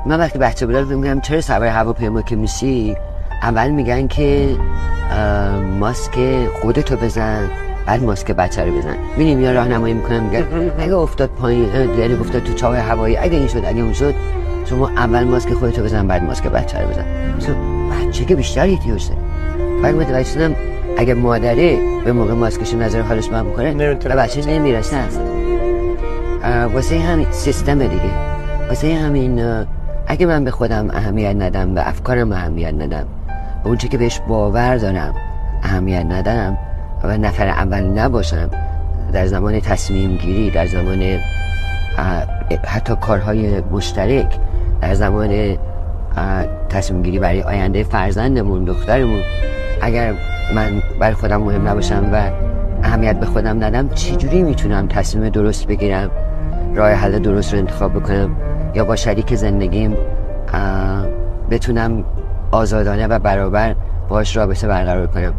من وقتی بچه بودم میگم چرا سوار هواپیما که میشی اول میگن که ماسک خودتو بزن بعد ماسک بچه رو بزن. میریم یا راهنمایی میکنم میگن اگه افتاد پایین یعنی افتاد تو چاه هوایی، اگه این شد اگه اون شد، شما اول ماسک خودتو بزن بعد ماسک بچه رو بزن. مثلا بچه که بیشتر احتیاج داره. بعد متوجه شدم اگه مادره به موقع ماسکش نظر حالش من بکنه و بچه‌ش نمیرسه اصلا. واسه همین سیستم دیگه، واسه همین اگه من به خودم اهمیت ندم و افکارم اهمیت ندم و اون چه که بهش باور دارم اهمیت ندم و نفر اول نباشم در زمان تصمیم گیری، در زمان حتی کارهای مشترک، در زمان تصمیم گیری برای آینده فرزندمون، دخترمون، اگر من برای خودم مهم نباشم و اهمیت به خودم ندم، چجوری میتونم تصمیم درست بگیرم، راه حل درست رو انتخاب بکنم یا با شریک زندگیم بتونم آزادانه و برابر باهاش رابطه برقرار کنم؟